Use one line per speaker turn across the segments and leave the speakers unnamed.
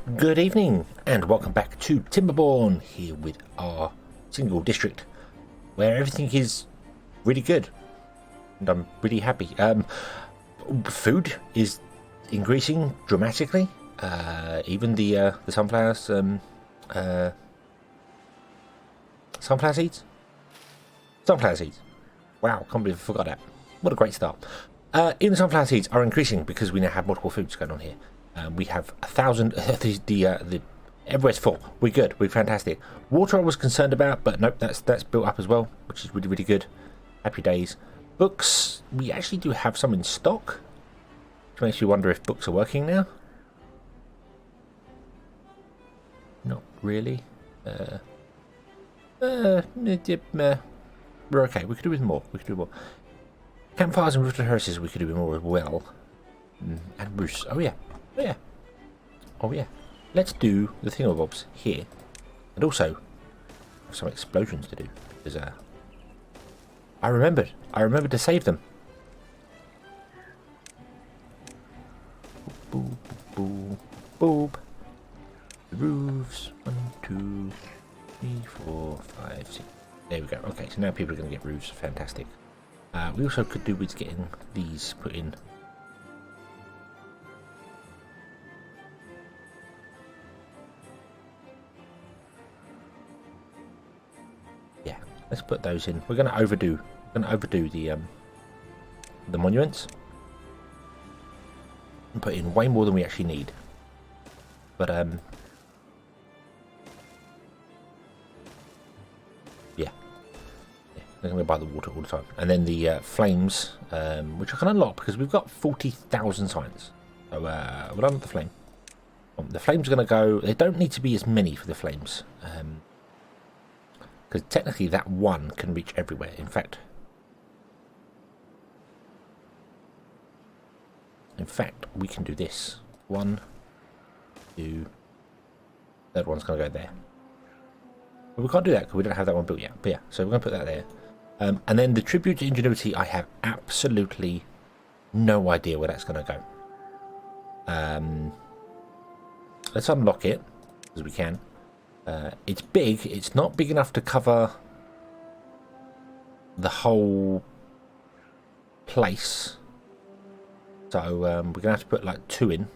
Good evening and welcome back to Timberborn, here with our single district where everything is really good and I'm really happy. Food is increasing dramatically. Even the sunflower seeds. Sunflower seeds. Wow, can't believe I forgot that. What a great start. Even the sunflower seeds are increasing because we now have multiple foods going on here. We have 1,000. The everywhere's full. We're good. We're fantastic. Water I was concerned about, but nope, that's built up as well, which is really good. Happy days. Books, we actually do have some in stock, which makes you wonder if books are working now. Not really. We're okay. We could do with more. Campfires and rooftop terraces we could do with more as well. And roofs. Oh yeah. Let's do the thingamabobs here, and also have some explosions to do because I remembered to save them. Boop, boop, boop. The roofs. 1, 2, 3, 4, 5, 6. There we go. Okay, so now people are going to get roofs. Fantastic. We also could do with getting these put in. Yeah, let's put those in. We're going to overdo the monuments and put in way more than we actually need. But they're going to buy the water all the time. And then the flames, which I can unlock because we've got 40,000 signs. So we'll unlock the flame. The flames are going to go... They don't need to be as many for the flames. Because technically that one can reach everywhere. In fact, we can do this. 1, 2... Third one's going to go there. But we can't do that because we don't have that one built yet. But yeah, so we're going to put that there. And then the tribute to ingenuity, I have absolutely no idea where that's going to go. Let's unlock it, as we can. It's big. It's not big enough to cover the whole place. So we're going to have to put like 2 in.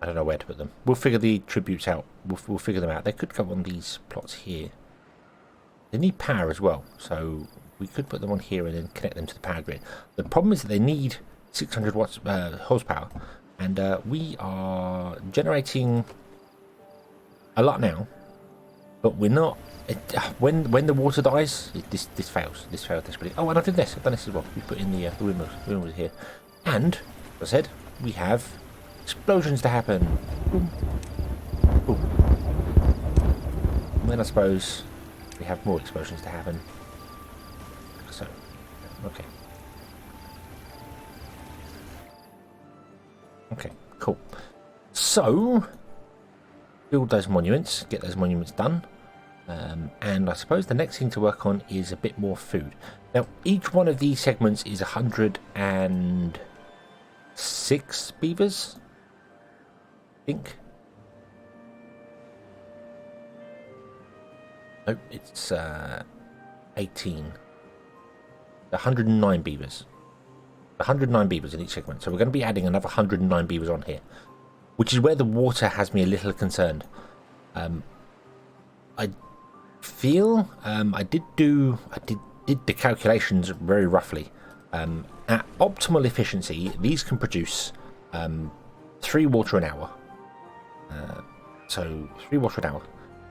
I don't know where to put them. We'll figure the tributes out. We'll figure them out. They could go on these plots here. They need power as well, so we could put them on here and then connect them to the power grid. The problem is that they need 600 watts horsepower, and we are generating a lot now, but we're not. When the water dies, this fails. This fails desperately. Oh, and I've done this. I've done this as well. We put in the windmills here, and as I said, we have explosions to happen. Boom. Boom. And then I suppose we have more explosions to happen. So, okay. Okay, cool. So, build those monuments, get those monuments done. And I suppose the next thing to work on is a bit more food. Now, each one of these segments is 106 beavers. I think. Nope, it's 18. 109 beavers. 109 beavers in each segment. So we're going to be adding another 109 beavers on here, which is where the water has me a little concerned. I feel I did the calculations very roughly. At optimal efficiency, these can produce 3 water an hour. So 3 water an hour,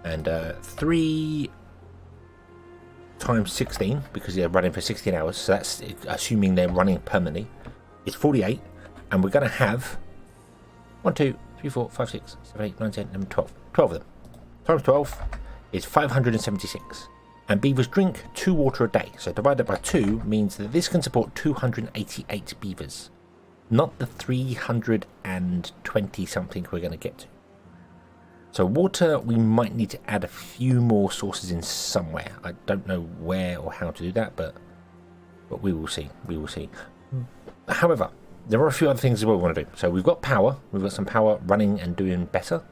and 3 times 16 because they're running for 16 hours. So that's assuming they're running permanently. It's 48, and we're going to have 1, 2, 3, 4, 5, 6, 7, 8, 9, 10, 11, 12. 12 of them. Times 12 is 576. And beavers drink 2 water a day. So divided by 2 means that this can support 288 beavers. Not the 320 something we're going to get to. So water, we might need to add a few more sources in somewhere. I don't know where or how to do that, but but we will see. We will see. However, there are a few other things that we want to do. So we've got power. We've got some power running and doing better.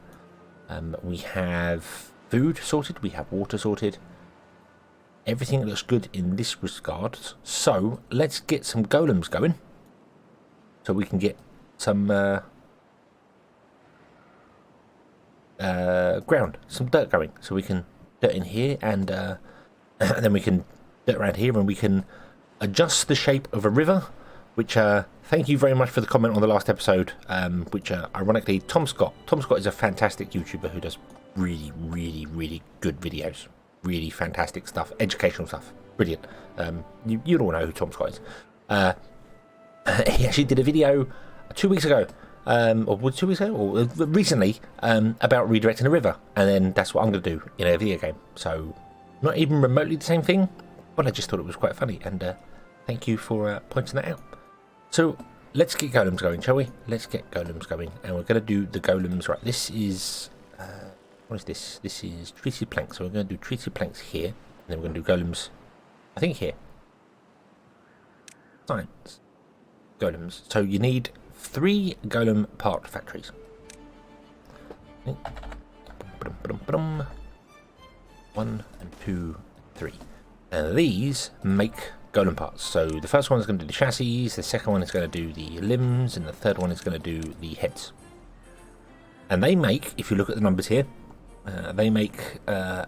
We have food sorted. We have water sorted. Everything looks good in this regard. So let's get some golems going. So we can get some ground, some dirt going. So we can dirt in here and then we can dirt around here and we can adjust the shape of a river. Which, thank you very much for the comment on the last episode, which, ironically, Tom Scott is a fantastic YouTuber who does really, really, really good videos. Really fantastic stuff, educational stuff. Brilliant. You all know who Tom Scott is. He actually did a video 2 weeks ago, or 2 weeks ago, or recently, about redirecting a river. And then that's what I'm going to do in a video game. So, not even remotely the same thing, but I just thought it was quite funny. And thank you for pointing that out. So let's get golems going, shall we? Let's get golems going, and we're going to do the golems right. This is what is this? This is treated planks. So we're going to do treated planks here, and then we're going to do golems. I think here. Science golems. So you need 3 golem part factories. 1 and 2, 3, and these make golem parts. So the first one is going to do the chassis, the second one is going to do the limbs, and the third one is going to do the heads. And they make, if you look at the numbers here, they make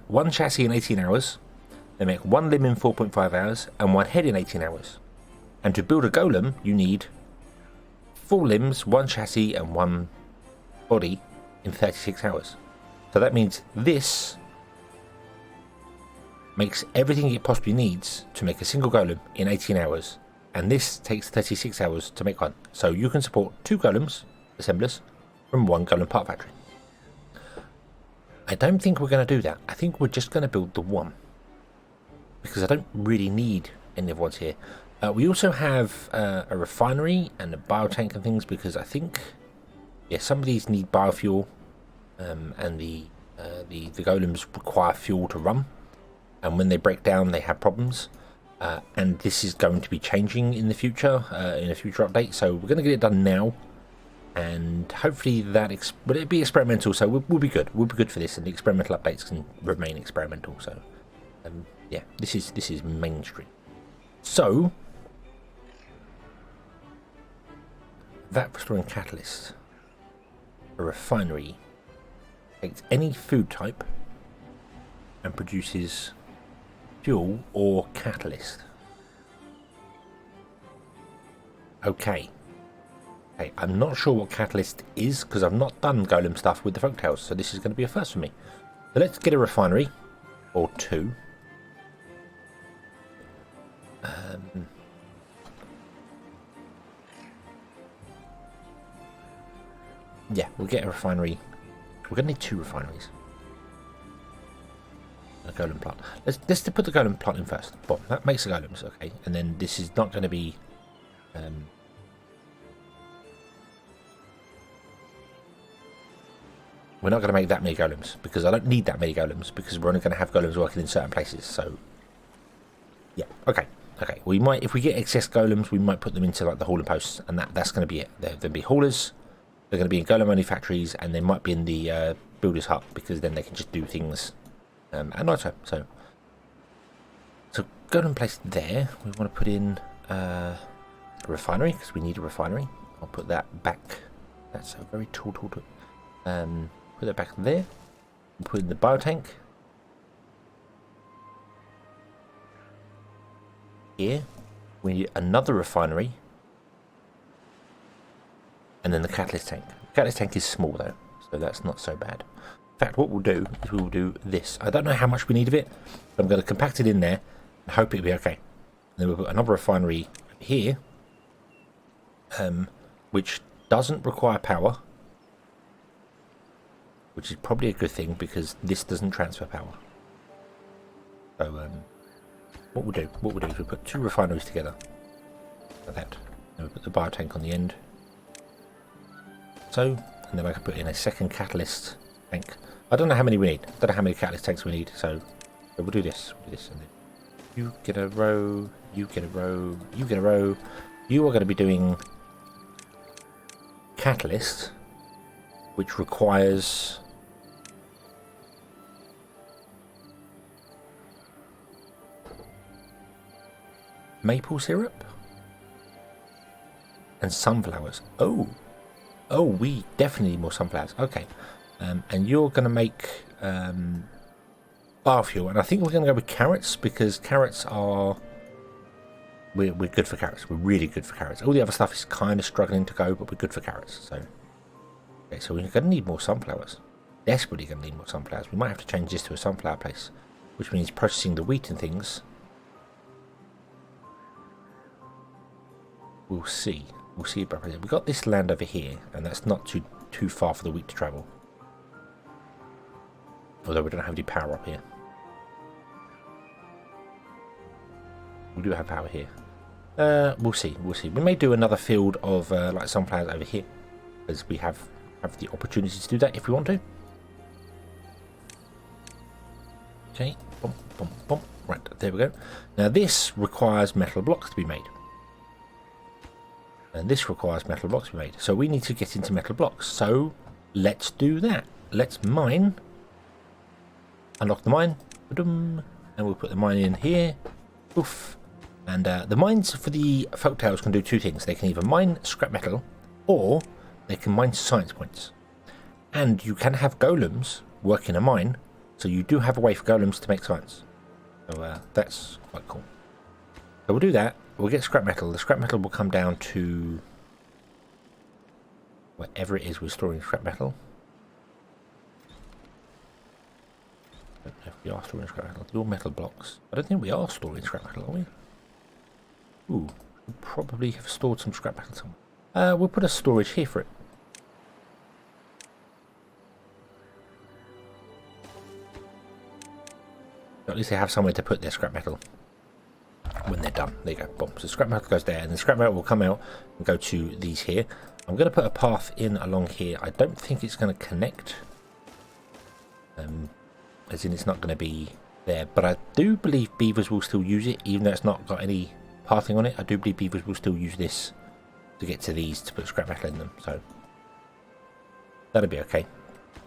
1 chassis in 18 hours, they make 1 limb in 4.5 hours, and 1 head in 18 hours. And to build a golem, you need 4 limbs, 1 chassis, and 1 body in 36 hours. So that means this makes everything it possibly needs to make a single golem in 18 hours, and this takes 36 hours to make one. So you can support 2 golems, assemblers, from 1 golem part factory. I don't think we're going to do that. I think we're just going to build the 1, because I don't really need any of what's here. We also have a refinery and a biotank and things, because I think, yeah, some of these need biofuel, and the golems require fuel to run. And when they break down, they have problems. And this is going to be changing in the future, in a future update. So we're going to get it done now. And hopefully that... But it'll be experimental, so we'll be good. We'll be good for this, and the experimental updates can remain experimental. So, yeah, this is mainstream. So, that restoring catalyst. A refinery takes any food type and produces fuel or catalyst. Okay, I'm not sure what catalyst is, because I've not done golem stuff with the folktales, so this is going to be a first for me. So let's get a refinery, or 2. Yeah, we'll get a refinery. We're going to need 2 refineries. A golem plant. Let's put the golem plant in first. Boom, that makes the golems, okay. And then this is not going to be... we're not going to make that many golems, because I don't need that many golems, because we're only going to have golems working in certain places, so... Yeah, okay. We might, if we get excess golems, we might put them into like the hauling posts, and that's going to be it. There'll be haulers, they're going to be in golem only factories, and they might be in the builder's hut, because then they can just do things at night time. So golem placed there. We want to put in a refinery, because we need a refinery. I'll put that back. That's a very tall. Put that back there. Put in the biotank. Here we need another refinery, and then the catalyst tank. The catalyst tank is small though, so that's not so bad. In fact, what we'll do is we'll do this. I don't know how much we need of it, but I'm going to compact it in there and hope it'll be okay. And then we'll put another refinery here, which doesn't require power, which is probably a good thing, because this doesn't transfer power. So what we'll do is we'll put 2 refineries together, like that. And we'll put the biotank on the end. So, and then I can put in a second catalyst tank. I don't know how many we need. I don't know how many catalyst tanks we need, so we'll do this. And then You get a row. You get a row. You get a row. You are going to be doing catalyst, which requires maple syrup and sunflowers. Oh, we definitely need more sunflowers. Okay, and you're going to make biofuel, and I think we're going to go with carrots because carrots are we're good for carrots. We're really good for carrots. All the other stuff is kind of struggling to go, but we're good for carrots. So okay, so we're going to need more sunflowers. Desperately going to need more sunflowers. We might have to change this to a sunflower place, which means processing the wheat and things. We'll see. We'll see about it. We've got this land over here, and that's not too far for the wheat to travel. Although we don't have any power up here. We do have power here. We'll see. We'll see. We may do another field of like sunflowers over here, as we have the opportunity to do that if we want to. Okay. Boom, boom, boom. Right, there we go. Now this requires metal blocks to be made. And this requires metal blocks to be made. So we need to get into metal blocks. So let's do that. Let's mine. Unlock the mine. And we'll put the mine in here. Oof. And the mines for the folktales can do two things. They can either mine scrap metal or they can mine science points. And you can have golems work in a mine. So you do have a way for golems to make science. So that's quite cool. So we'll do that. We'll get scrap metal. The scrap metal will come down to wherever it is we're storing scrap metal. I don't know if we are storing scrap metal. They're all metal blocks. I don't think we are storing scrap metal, are we? Ooh, we'll probably have stored some scrap metal somewhere. We'll put a storage here for it. At least they have somewhere to put their scrap metal when they're done. There you go. Boom. So scrap metal goes there, and the scrap metal will come out and go to these here. I'm going to put a path in along here. I don't think it's going to connect. As in it's not going to be there. But I do believe beavers will still use it, even though it's not got any pathing on it. I do believe beavers will still use this to get to these to put scrap metal in them. So that'll be okay.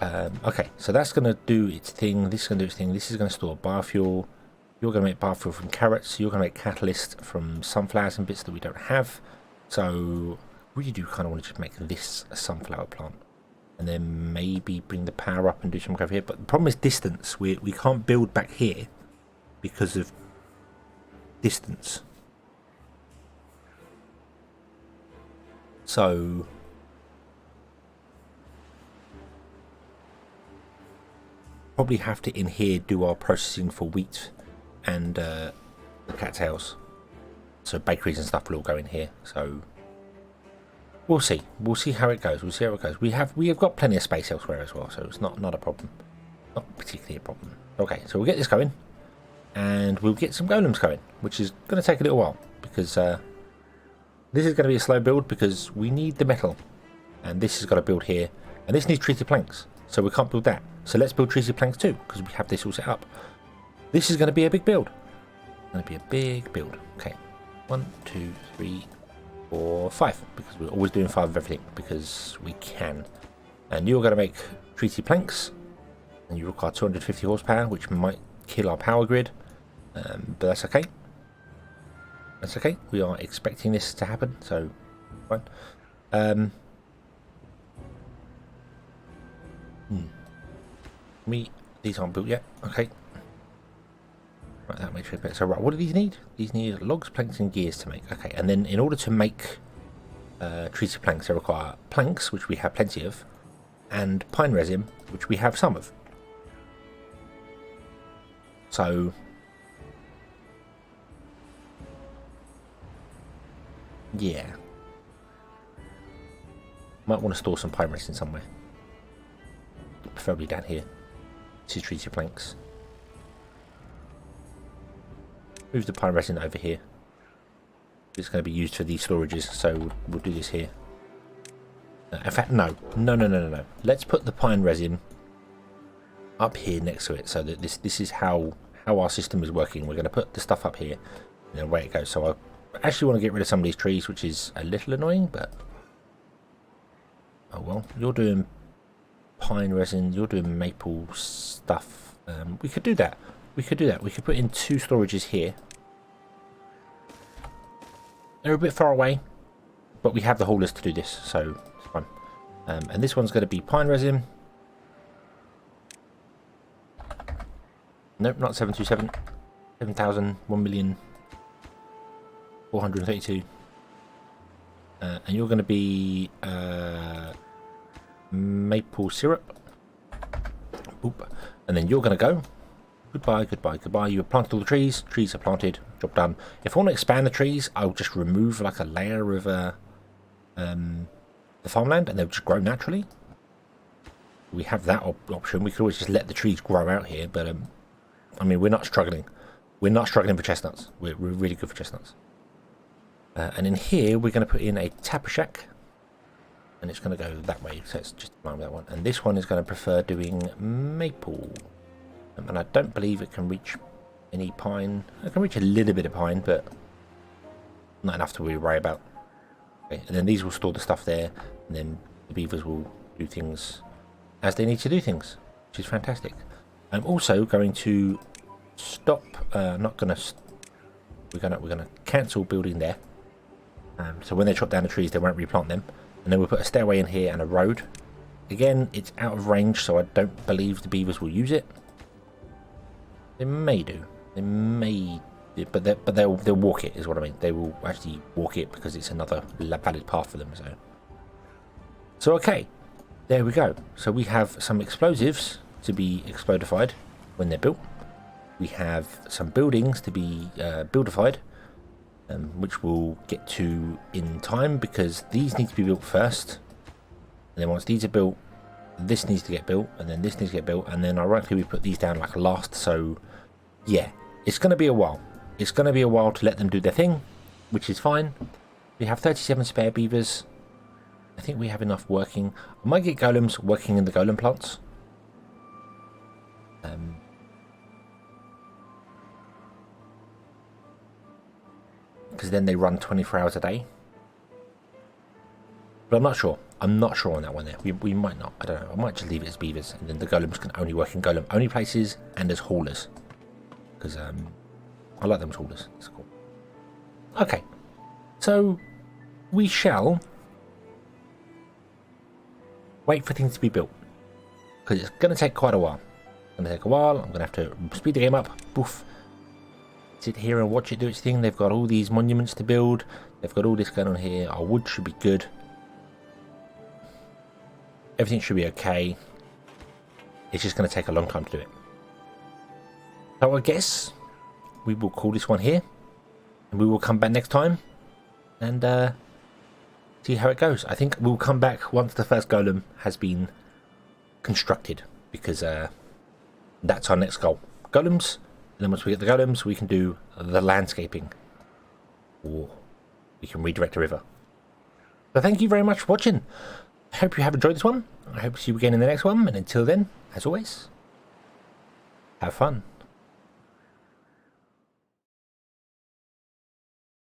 Okay, so that's going to do its thing. This is going to do its thing. This is going to store biofuel. You're going to make biofuel from carrots. You're going to make catalyst from sunflowers and bits that we don't have. So really do kind of want to just make this a sunflower plant. And then maybe bring the power up and do something over here. But the problem is distance. We can't build back here because of distance. So probably have to in here do our processing for wheat and the cattails. So bakeries and stuff will all go in here. So we'll see. We'll see how it goes. We'll see how it goes. We have got plenty of space elsewhere as well, so it's not a problem. Not particularly a problem. Okay, so we'll get this going, and we'll get some golems going, which is going to take a little while because this is going to be a slow build because we need the metal, and this has got to build here, and this needs treated planks, so we can't build that. So let's build treated planks too because we have this all set up. This is going to be a big build. It's going to be a big build. Okay, 1, 2, 3, 4, 5, because we're always doing 5 of everything because we can. And you're going to make treated planks, and you require 250 horsepower, which might kill our power grid, but that's okay. That's okay. We are expecting this to happen, so fine. These aren't built yet. Okay. Right, that makes it better. So right, what do these need? These need logs, planks, and gears to make. Okay, and then in order to make treated planks, they require planks, which we have plenty of, and pine resin, which we have some of. So yeah, might want to store some pine resin somewhere, preferably down here. This is treated planks. Move the pine resin over here. It's going to be used for these storages, so we'll do this here. In fact, no. Let's put the pine resin up here next to it, so that this is how how our system is working. We're going to put the stuff up here and then away it goes. So I actually want to get rid of some of these trees, which is a little annoying, but oh well. You're doing pine resin, you're doing maple stuff. We could do that. We could do that. We could put in 2 storages here. They're a bit far away, but we have the haulers to do this, so it's fine. And this one's going to be pine resin. Nope, not 727. 7,000, 1,432,000. And you're going to be maple syrup. Boop. And then you're going to go. Goodbye, goodbye, goodbye. You have planted all the trees. Trees are planted. Job done. If I want to expand the trees, I'll just remove like a layer of the farmland, and they'll just grow naturally. We have that option. We could always just let the trees grow out here, but I mean, we're not struggling. We're not struggling for chestnuts. We're really good for chestnuts. And in here, we're going to put in a tapper shack, and it's going to go that way. So it's just in line with that one. And this one is going to prefer doing maple. And I don't believe it can reach any pine. It can reach a little bit of pine, but not enough to really worry about. Okay, and then these will store the stuff there, and then the beavers will do things as they need to do things, which is fantastic. I'm also going to stop. We're gonna cancel building there. So when they chop down the trees, they won't replant them, and then we'll put a stairway in here and a road. Again, it's out of range, so I don't believe the beavers will use it. They may do. They may, but they'll walk it, is what I mean. They will actually walk it because it's another valid path for them. So okay, there we go. So we have some explosives to be explodified when they're built. We have some buildings to be buildified, which we'll get to in time because these need to be built first. And then once these are built, this needs to get built, and then this needs to get built, and then ironically we put these down like last. So yeah, it's going to be a while. It's going to be a while to let them do their thing, which is fine. We have 37 spare beavers. I think we have enough working. I might get golems working in the golem plants. Because then they run 24 hours a day. But I'm not sure. I'm not sure on that one there. We might not. I don't know. I might just leave it as beavers, and then the golems can only work in golem only places and as haulers. Because I like them as haulers. It's cool. Okay. So we shall wait for things to be built. Because it's going to take quite a while. It's going to take a while. I'm going to have to speed the game up. Boof. Sit here and watch it do its thing. They've got all these monuments to build. They've got all this going on here. Our wood should be good. Everything should be okay. It's just going to take a long time to do it. So I guess we will call this one here. And we will come back next time. And see how it goes. I think we'll come back once the first golem has been constructed. Because that's our next goal. Golems. And then once we get the golems, we can do the landscaping. Or we can redirect the river. So thank you very much for watching. I hope you have enjoyed this one. I hope to see you again in the next one. And until then, as always, have fun.